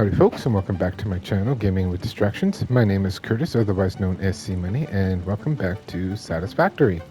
Howdy folks, and welcome back to my channel, Gaming with Distractions. My name is Curtis, otherwise known as C-Money, and welcome back to Satisfactory.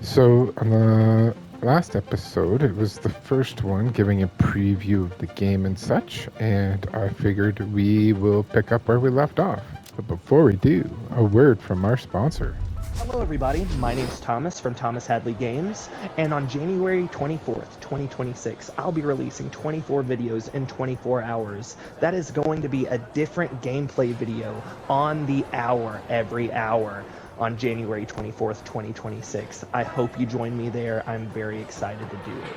So, on the last episode, it was the first one giving a preview of the game and such, and I figured we will pick up where we left off. But before we do, a word from our sponsor. Hello everybody, my name's Thomas from Thomas Hadley Games, and on January 24th, 2026, I'll be releasing 24 videos in 24 hours. That is going to be a different gameplay video on the hour, every hour, on January 24th, 2026. I hope you join me there. I'm very excited to do it.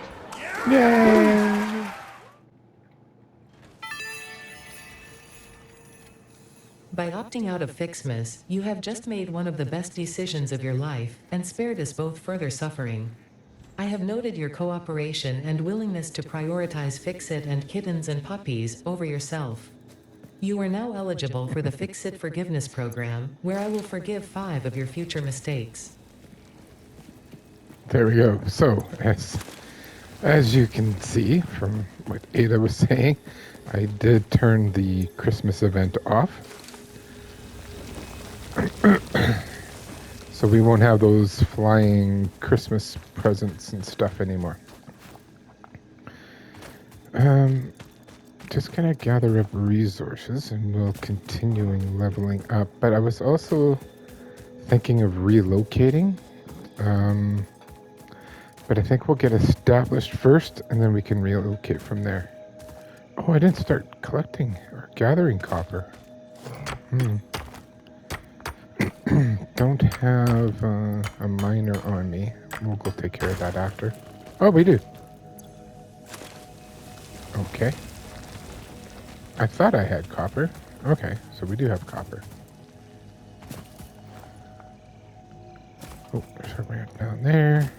Yay! By opting out of Fixmas, you have just made one of the best decisions of your life and spared us both further suffering. I have noted your cooperation and willingness to prioritize Fix-It and kittens and puppies over yourself. You are now eligible for the Fix-It Forgiveness Program, where I will forgive 5 of your future mistakes. There we go. So, as you can see from what Ada was saying, I did turn the Christmas event off. So we won't have those flying Christmas presents and stuff anymore. Just gonna gather up resources and we'll continuing leveling up. But I was also thinking of relocating. But I think we'll get established first and then we can relocate from there. Oh, I didn't start collecting or gathering copper. Don't have a miner on me. We'll go take care of that after. Oh, we do. Okay. I thought I had copper. Okay, so we do have copper. Oh, there's a ramp down there.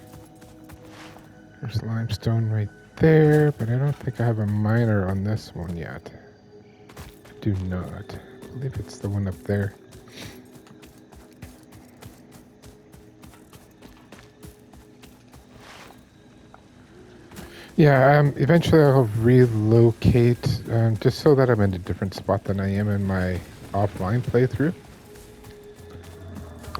There's limestone right there, but I don't think I have a miner on this one yet. I do not. I believe it's the one up there. Yeah, eventually I'll relocate, just so that I'm in a different spot than I am in my offline playthrough.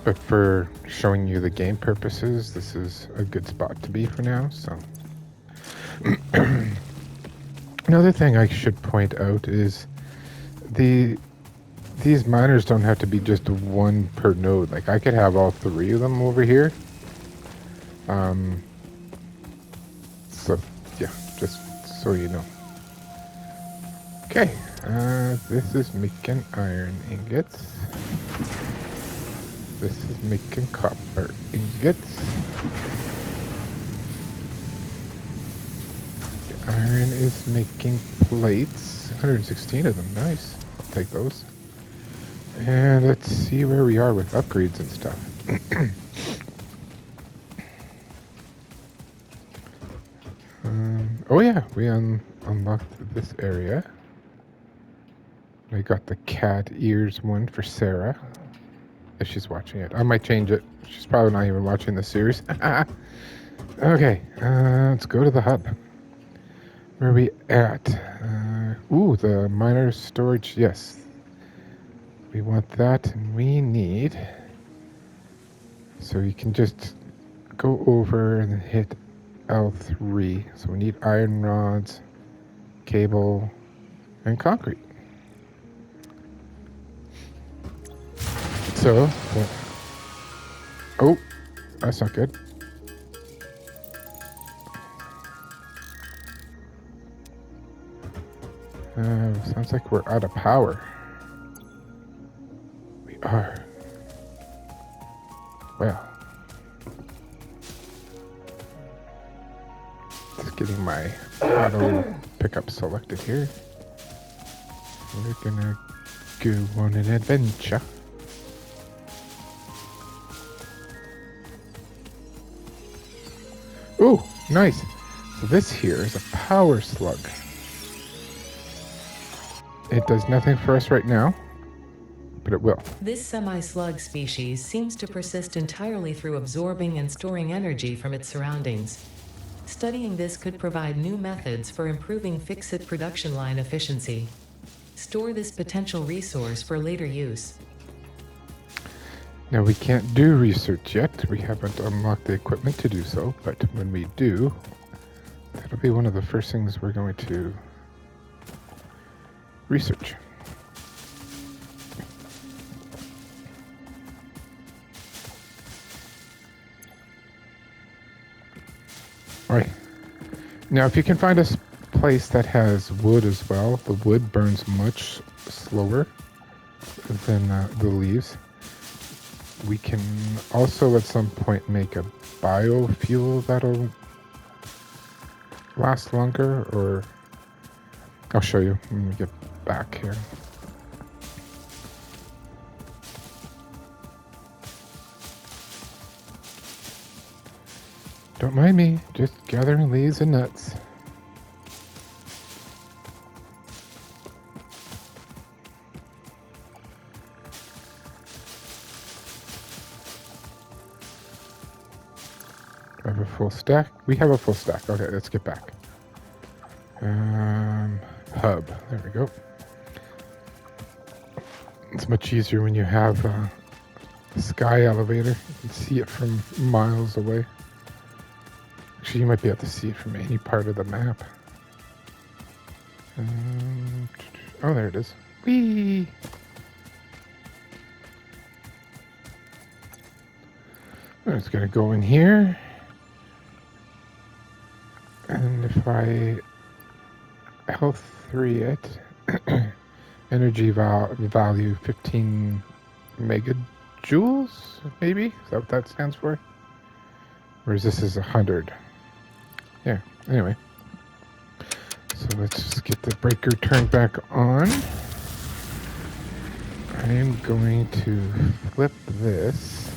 But for showing you the game purposes, this is a good spot to be for now, so. Another thing I should point out is these miners don't have to be just one per node. Like, I could have all 3 of them over here. So, yeah, just so you know. Okay, this is making iron ingots. This is making copper ingots. The iron is making plates. 116 of them, nice. I'll take those. And let's see where we are with upgrades and stuff. Oh yeah, we unlocked this area. I got the cat ears one for Sarah. If she's watching it. I might change it. She's probably not even watching the series. Okay, let's go to the hub. Where are we at? Ooh, the miner storage. Yes. We want that, and we need... So you can just go over and hit L3. So we need iron rods, cable, and concrete. So, oh, that's not good. Sounds like we're out of power. We are. Well. Just getting my auto pickup selected here. We're gonna go on an adventure. Ooh, nice. So this here is a power slug. It does nothing for us right now, but it will. This semi-slug species seems to persist entirely through absorbing and storing energy from its surroundings. Studying this could provide new methods for improving Fix-It production line efficiency. Store this potential resource for later use. Now we can't do research yet. We haven't unlocked the equipment to do so, but when we do, that'll be one of the first things we're going to research. Alright. Now if you can find a place that has wood as well, the wood burns much slower than the leaves. We can also at some point make a biofuel that'll last longer, or I'll show you when we get back here. Don't mind me, just gathering leaves and nuts. Do I have a full stack? We have a full stack. Okay, let's get back. Hub. There we go. It's much easier when you have a sky elevator. You can see it from miles away. Actually, you might be able to see it from any part of the map. Oh, there it is. Whee! I'm just gonna go in here. And if I health 3 it, energy value 15 megajoules, maybe? Is that what that stands for? Whereas this is 100. Yeah, anyway. So let's just get the breaker turned back on. I am going to flip this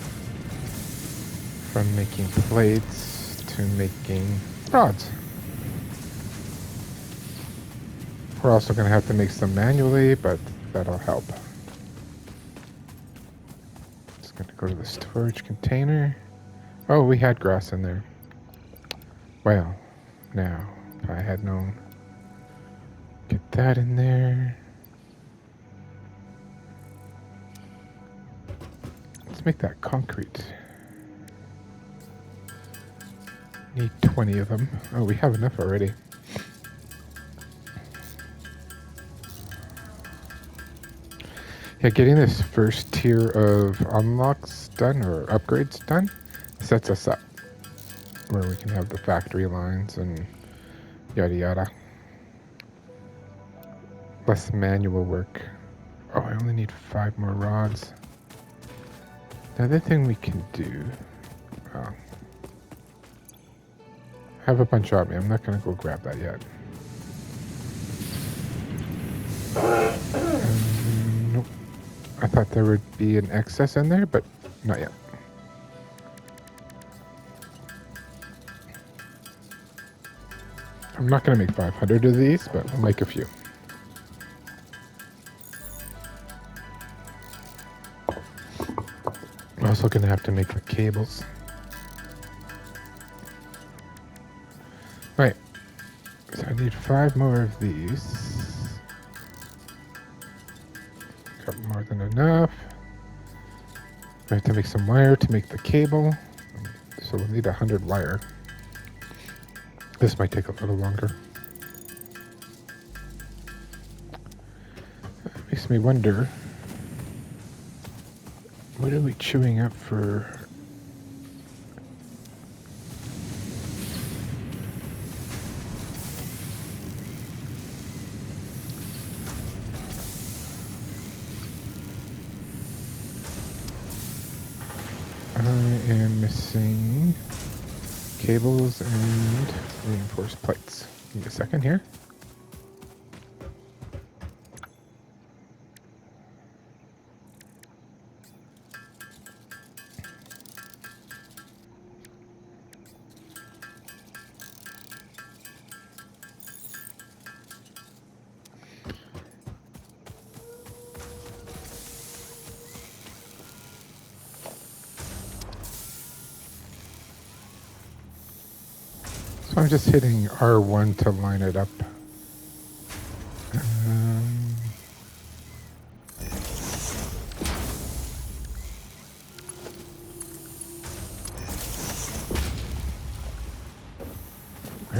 from making plates to making rods. We're also going to have to make some manually, but that'll help. Just going to go to the storage container. Oh, we had grass in there. Well, now, if I had known. Get that in there. Let's make that concrete. Need 20 of them. Oh, we have enough already. Yeah, getting this first tier of unlocks done, or upgrades done, sets us up where we can have the factory lines and yada yada. Less manual work. Oh, I only need 5 more rods. The other thing we can do... Oh. I have a bunch on me. I'm not going to go grab that yet. Nope. I thought there would be an excess in there, but not yet. I'm not going to make 500 of these, but I'll make a few. I'm also going to have to make the cables. Right. So I need 5 more of these. Got more than enough. I have to make some wire to make the cable. So we'll need 100 wire. This might take a little longer. That makes me wonder, what are we chewing up for? I am missing cables and reinforced plates. Give me a second here. So I'm just hitting R1 to line it up.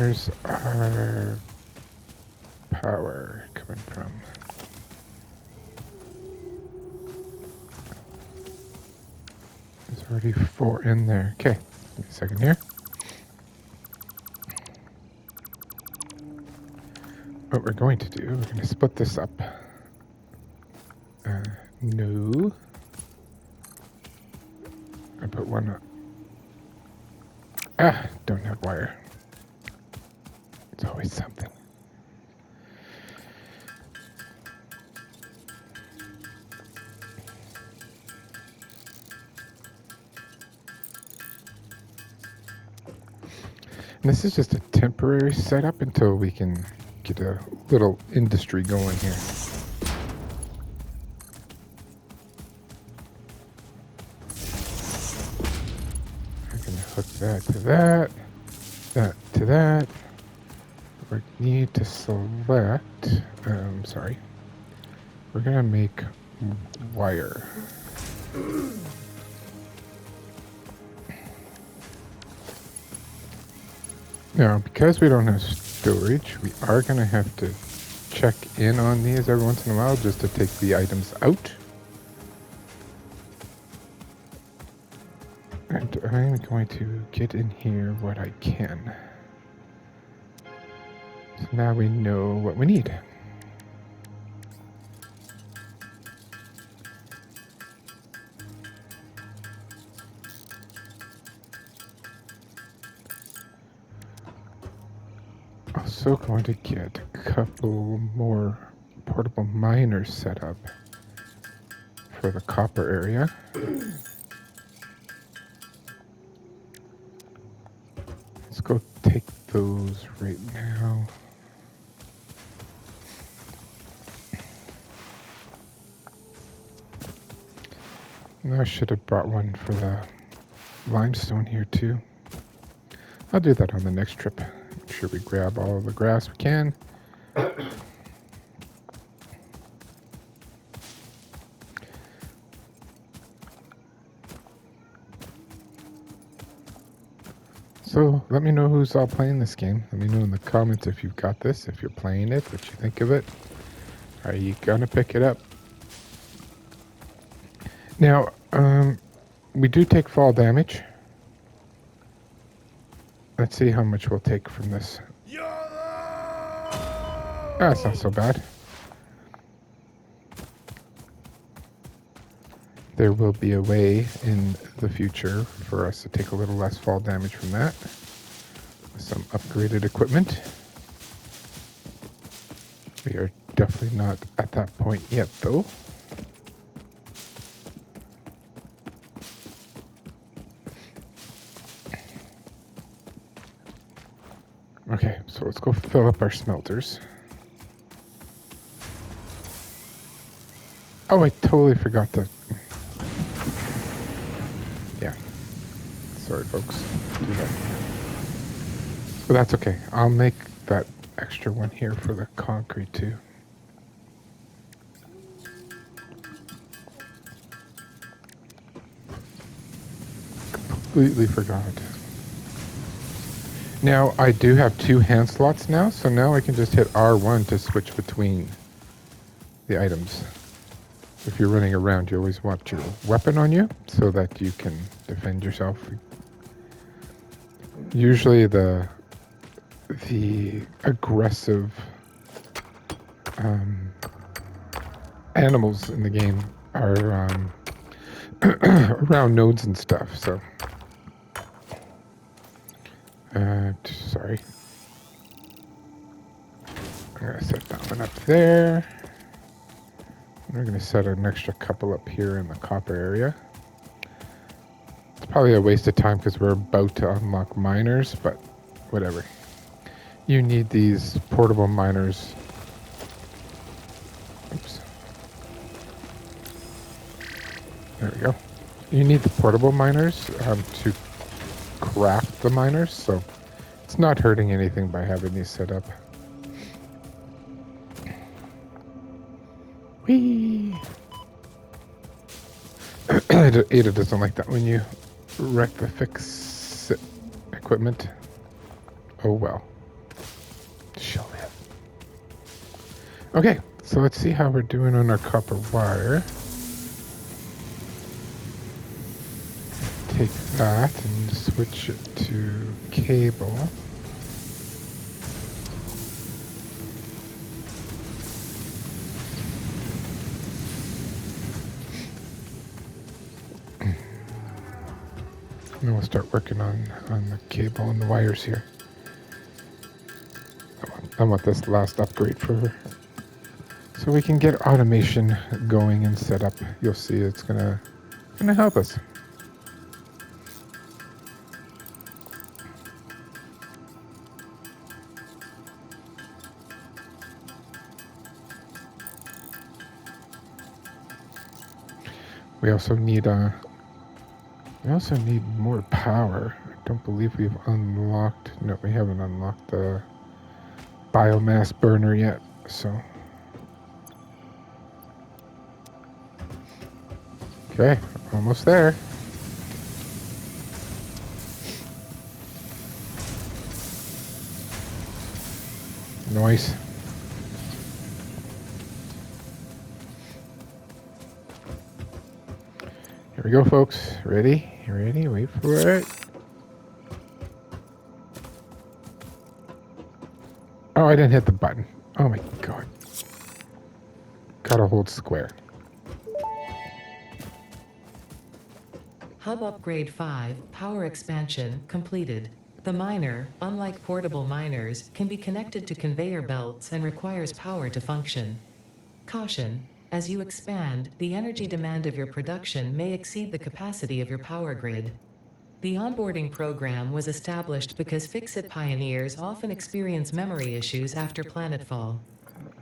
Where's our power coming from? There's already 4 in there. Okay, give me a second here. What we're going to do, we're going to split this up. No. I put one up. Ah, don't have wire. It's always something. And this is just a temporary setup until we can get a little industry going here. I'm going to hook that to that, that to that. We need to select, sorry, we're going to make wire. Now, because we don't have storage, we are going to have to check in on these every once in a while just to take the items out. And I'm going to get in here what I can. So now we know what we need. Also going to get a couple more portable miners set up for the copper area. Let's go take those right now. And I should have brought one for the limestone here too. I'll do that on the next trip. Make sure we grab all of the grass we can. So let me know who's all playing this game. Let me know in the comments if you've got this, if you're playing it, what you think of it. Are you gonna pick it up? Now, we do take fall damage. Let's see how much we'll take from this. That's not so bad. There will be a way in the future for us to take a little less fall damage from that. Some upgraded equipment. We are definitely not at that point yet, though. Okay, so let's go fill up our smelters. Oh, I totally forgot to... Yeah. Sorry, folks. Do that. But that's okay. I'll make that extra one here for the concrete, too. Completely forgot. Now, I do have 2 hand slots now, so now I can just hit R1 to switch between the items. If you're running around, you always want your weapon on you so that you can defend yourself. Usually the aggressive animals in the game are around nodes and stuff, so... sorry. I'm going to set that one up there. We're going to set an extra couple up here in the copper area. It's probably a waste of time because we're about to unlock miners, but whatever. You need these portable miners. Oops. There we go. You need the portable miners to craft the miners, so it's not hurting anything by having these set up. Whee! Ada doesn't like that when you wreck the fix equipment. Oh well. Shell it. Okay, so let's see how we're doing on our copper wire. Take that and switch it to cable. And we'll start working on the cable and the wires here. I want this last upgrade for her. So we can get automation going and set up. You'll see it's gonna help us. We also need more power. I don't believe we've unlocked. No, we haven't unlocked the biomass burner yet. So, okay, almost there. Nice. Here we go, folks. Ready? Ready? Wait for it. Oh, I didn't hit the button. Oh my god. Gotta hold square. Hub Upgrade 5, Power Expansion, completed. The miner, unlike portable miners, can be connected to conveyor belts and requires power to function. Caution: as you expand, the energy demand of your production may exceed the capacity of your power grid. The onboarding program was established because Fix-It pioneers often experience memory issues after planetfall.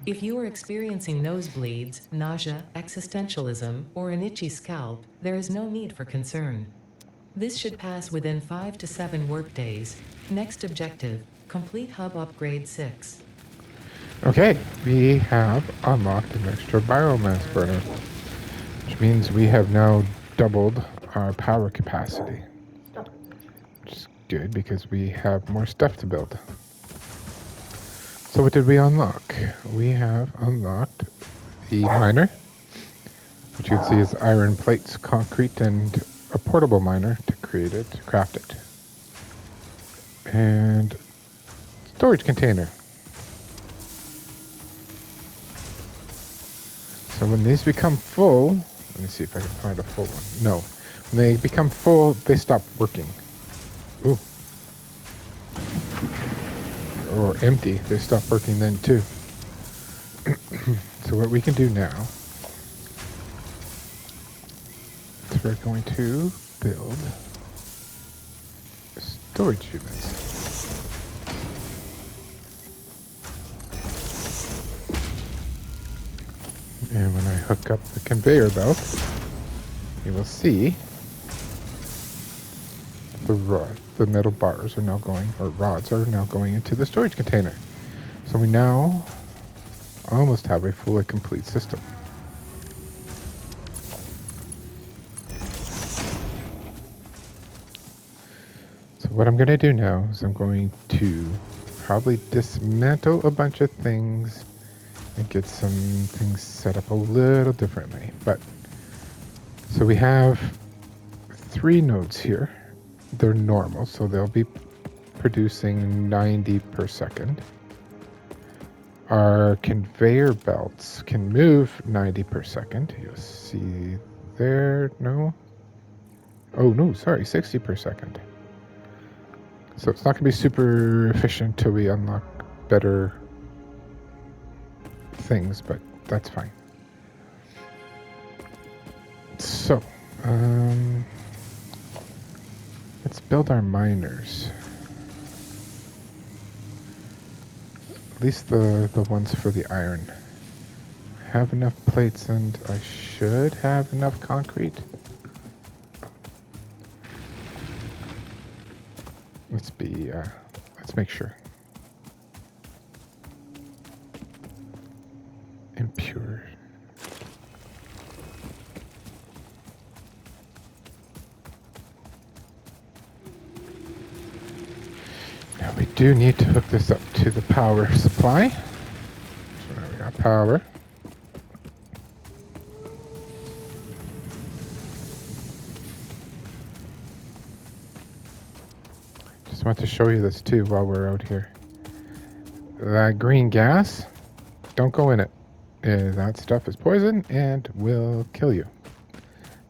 If you are experiencing nosebleeds, nausea, existentialism, or an itchy scalp, there is no need for concern. This should pass within 5 to 7 workdays. Next objective: complete Hub Upgrade 6. Okay, we have unlocked an extra biomass burner, which means we have now doubled our power capacity. Which is good because we have more stuff to build. So what did we unlock? We have unlocked the miner, which you can see is iron plates, concrete, and a portable miner to create it, to craft it. And storage container. So when these become full, let me see if I can find a full one. No. When they become full, they stop working. Ooh. Or empty, they stop working then too. So what we can do now is we're going to build storage units. And when I hook up the conveyor belt, you will see the metal bars are now going, or rods are now going into the storage container. So we now almost have a fully complete system. So what I'm going to do now is I'm going to probably dismantle a bunch of things and get some things set up a little differently. But so we have 3 nodes here. They're normal, so they'll be producing 90 per second. Our conveyor belts can move 90 per second. You'll see there. No. Oh no, sorry, 60 per second. So it's not going to be super efficient till we unlock better things, but that's fine. So, let's build our miners. At least the ones for the iron. I have enough plates and I should have enough concrete. Let's make sure. Impure. Now we do need to hook this up to the power supply. So now we got power. Just want to show you this too while we're out here. That green gas, don't go in it. That stuff is poison and will kill you.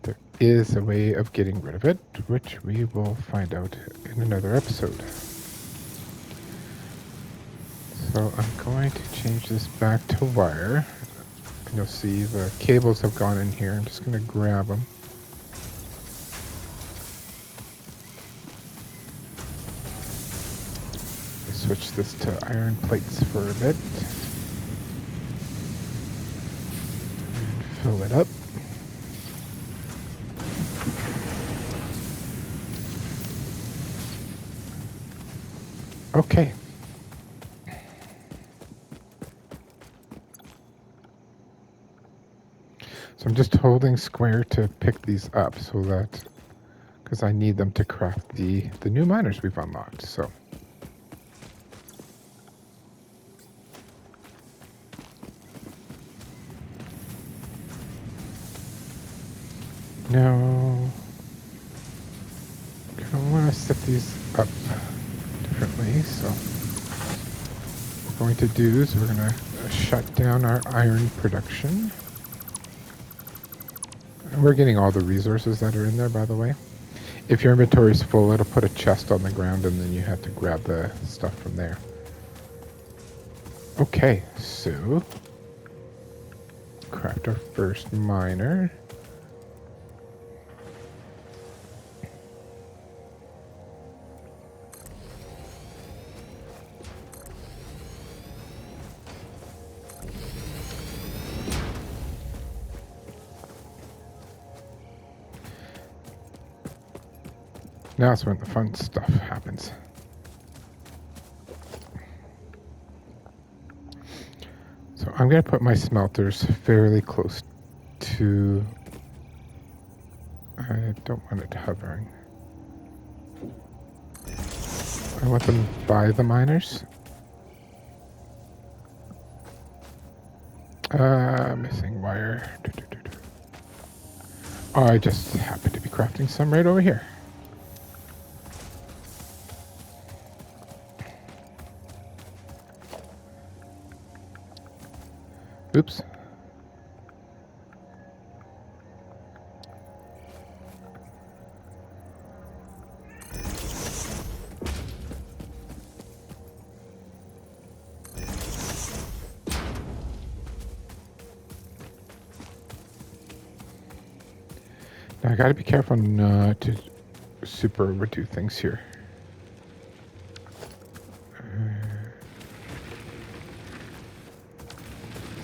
There is a way of getting rid of it, which we will find out in another episode. So I'm going to change this back to wire. And you'll see the cables have gone in here. I'm just going to grab them. Switch this to iron plates for a bit. And fill it up. Okay. So I'm just holding square to pick these up so that, because I need them to craft the new miners we've unlocked. So. Now, I want to set these up differently, so what we're going to do is we're going to shut down our iron production. And we're getting all the resources that are in there, by the way. If your inventory is full, it'll put a chest on the ground, and then you have to grab the stuff from there. Okay, so craft our first miner. Now that's when the fun stuff happens. So I'm going to put my smelters fairly close to... I don't want it hovering. I want them by the miners. Missing wire. Oh, I just happen to be crafting some right over here. Oops. Now I gotta be careful not to super overdo things here.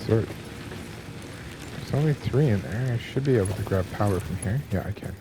So there's only 3 in there. I should be able to grab power from here. Yeah, I can.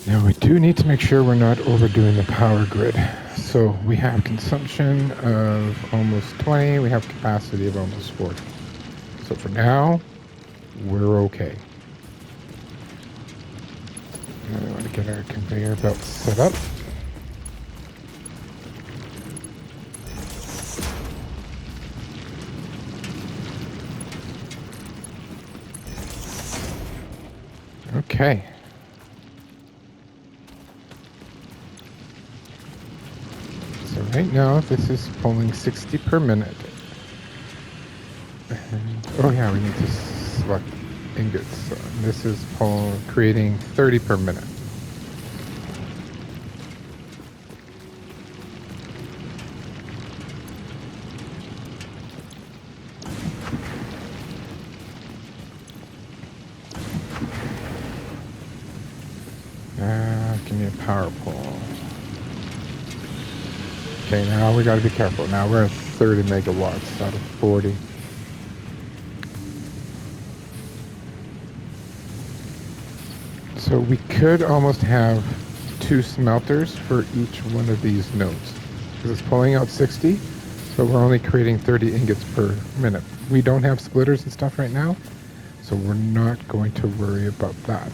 Now we do need to make sure we're not overdoing the power grid. So we have consumption of almost 20, we have capacity of almost 40. So for now, we're okay. Now we want to get our conveyor belt set up. Okay. So right now, this is pulling 60 per minute. And, oh yeah, we need to select ingots. So this is creating 30 per minute. Give me a power pole. Okay, now we gotta be careful. Now we're at 30 megawatts out of 40. So we could almost have 2 smelters for each one of these nodes. Because it's pulling out 60, but we're only creating 30 ingots per minute. We don't have splitters and stuff right now, so we're not going to worry about that.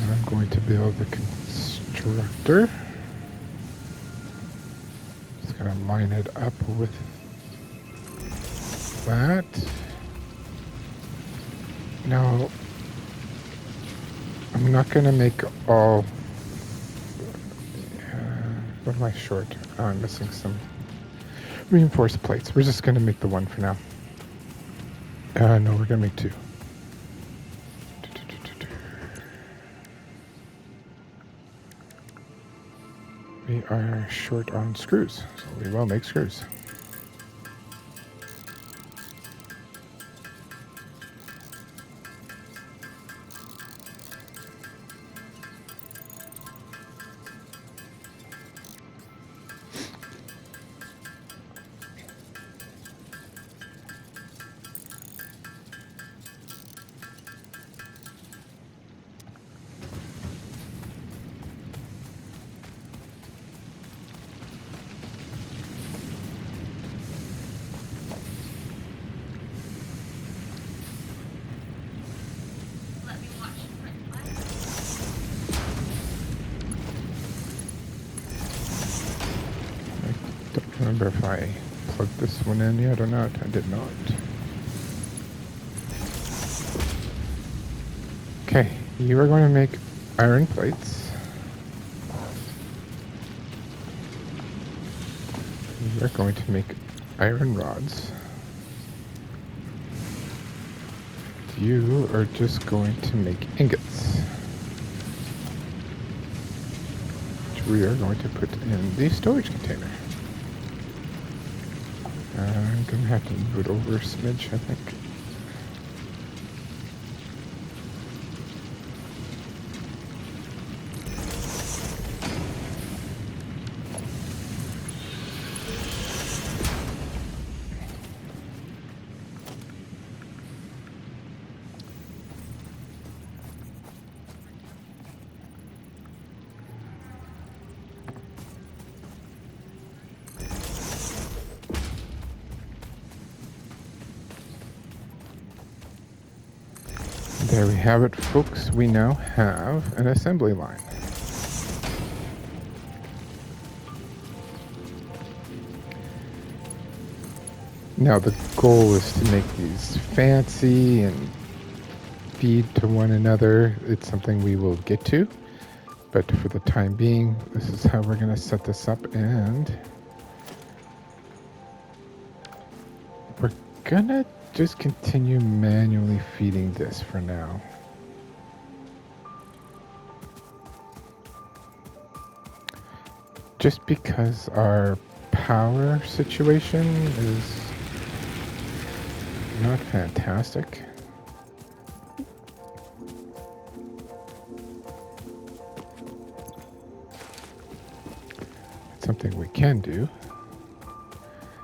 And I'm going to build the constructor. Just gonna line it up with that. Now, I'm not gonna make all. What am I short? Oh, I'm missing some reinforced plates. We're just gonna make the one for now. No, we're gonna make 2. We are short on screws, so we will make screws. I don't remember if I plugged this one in yet or not. I did not. Okay, you are going to make iron plates. You are going to make iron rods. You are just going to make ingots, which we are going to put in the storage container. I'm going to have to move it over a smidge, I think. There we have it, folks. We now have an assembly line. Now the goal is to make these fancy and feed to one another. It's something we will get to, but for the time being, this is how we're going to set this up, and we're going to just continue manually feeding this for now. Just because our power situation is not fantastic. It's something we can do.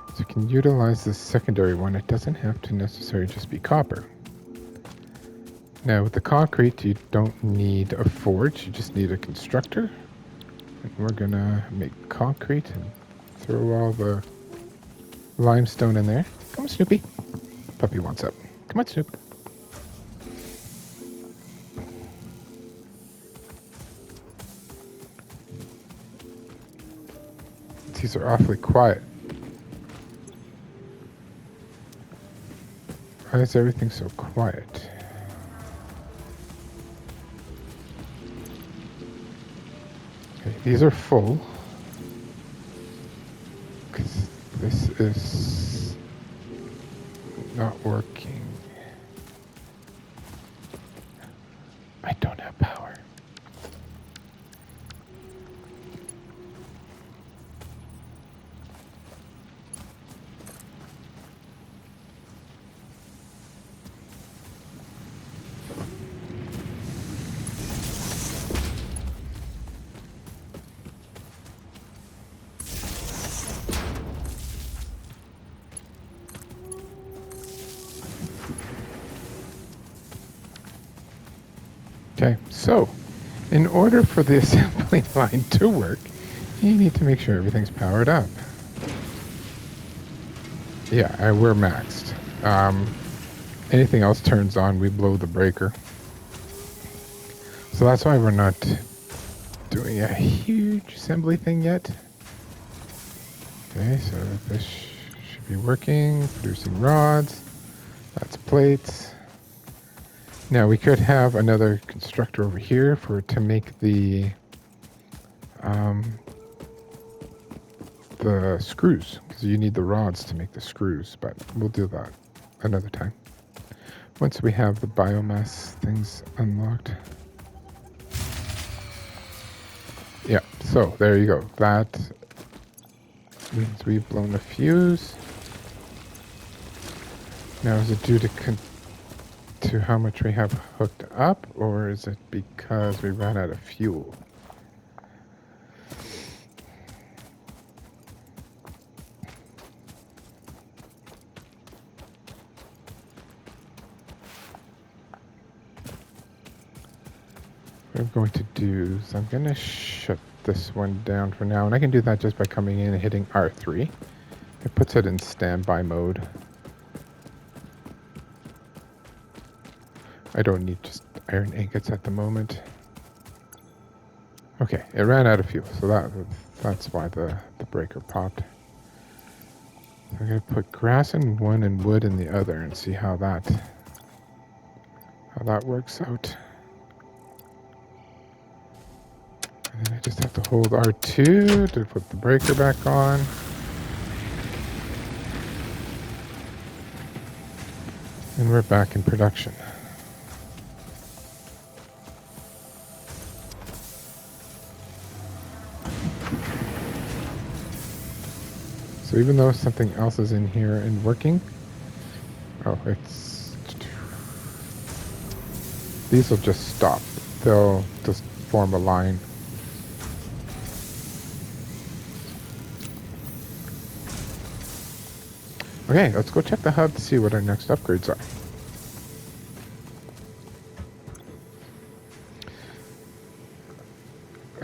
So we can utilize this secondary one. It doesn't have to necessarily just be copper. Now with the concrete, you don't need a forge, you just need a constructor. And we're gonna make concrete and throw all the limestone in there. Come on, Snoopy. Puppy wants up. Come on, Snoop. These are awfully quiet. Why is everything so quiet? Okay, these are full. Because this is not working. I don't have power. Okay, so in order for the assembly line to work, you need to make sure everything's powered up. Yeah, we're maxed. Anything else turns on, we blow the breaker. So that's why we're not doing a huge assembly thing yet. Okay, so this should be working, producing rods. That's plates. Now we could have another constructor over here to make the screws, because you need the rods to make the screws, but we'll do that another time. Once we have the biomass things unlocked. Yeah, so there you go. That means we've blown the fuse. Now is it due to how much we have hooked up, or is it because we ran out of fuel? What I'm going to do is I'm going to shut this one down for now, and I can do that just by coming in and hitting R3. It puts it in standby mode. I don't need just iron ingots at the moment. Okay, it ran out of fuel, so that's why the breaker popped. I'm going to put grass in one and wood in the other and see how that works out. And then I just have to hold R2 to put the breaker back on. And we're back in production. So even though something else is in here and working, these will just stop. They'll just form a line. Okay, let's go check the hub to see what our next upgrades are.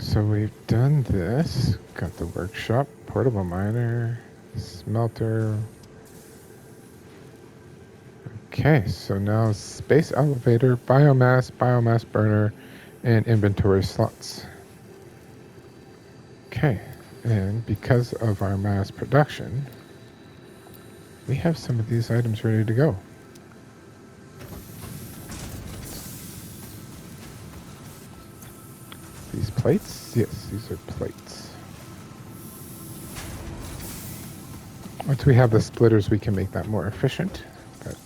So we've done this, got the workshop, portable miner, smelter. Okay, so now space elevator, biomass burner, and inventory slots. Okay, and because of our mass production, we have some of these items ready to go. These plates? Yes, these are plates. Once we have the splitters, we can make that more efficient. But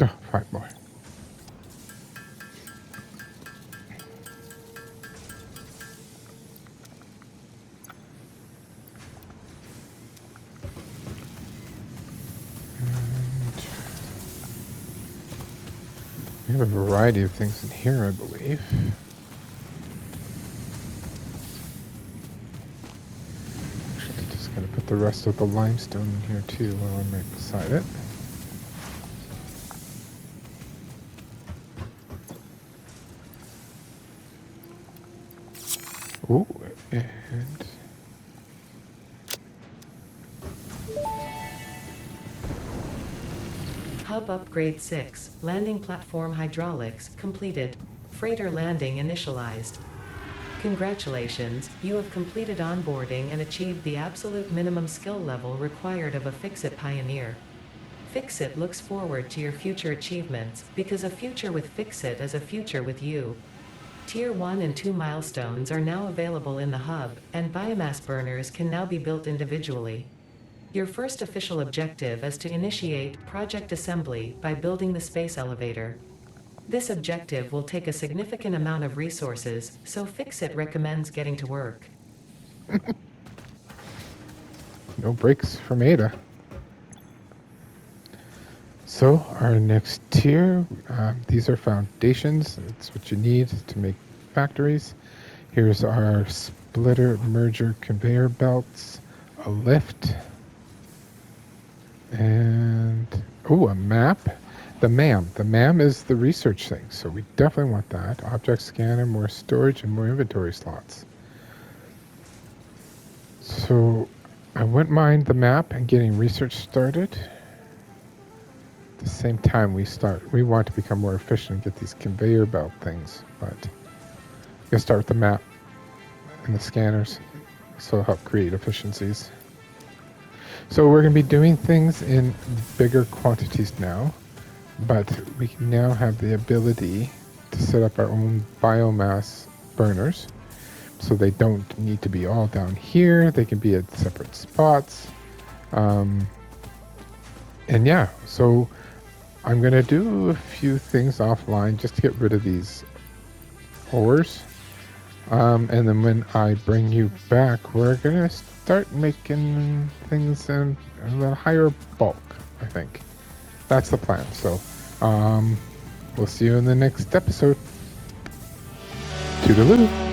oh, 5 more. We have a variety of things in here, I believe. Actually, I'm just going to put the rest of the limestone in here too while I'm right beside it. Ooh, and Hub Upgrade 6, Landing Platform Hydraulics, completed. Freighter landing initialized. Congratulations, you have completed onboarding and achieved the absolute minimum skill level required of a Fix-It Pioneer. Fixit looks forward to your future achievements, because a future with Fixit is a future with you. Tier 1 and 2 milestones are now available in the hub, and biomass burners can now be built individually. Your first official objective is to initiate project assembly by building the space elevator. This objective will take a significant amount of resources, so Fixit recommends getting to work. No breaks from Ada. So our next tier, these are foundations. It's what you need to make factories. Here's our splitter merger conveyor belts, a lift, and a map. The MAM. The MAM is the research thing, so we definitely want that. Object scanner, more storage, and more inventory slots. So I wouldn't mind the map and getting research started. At the same time we want to become more efficient and get these conveyor belt things, but we're gonna start with the map and the scanners, so it'll help create efficiencies. So we're gonna be doing things in bigger quantities now, but we can now have the ability to set up our own biomass burners, so they don't need to be all down here. They can be at separate spots. And yeah, so I'm going to do a few things offline just to get rid of these ores. And then when I bring you back, we're going to start making things in a little higher bulk, I think. That's the plan. So we'll see you in the next episode. Toodaloo.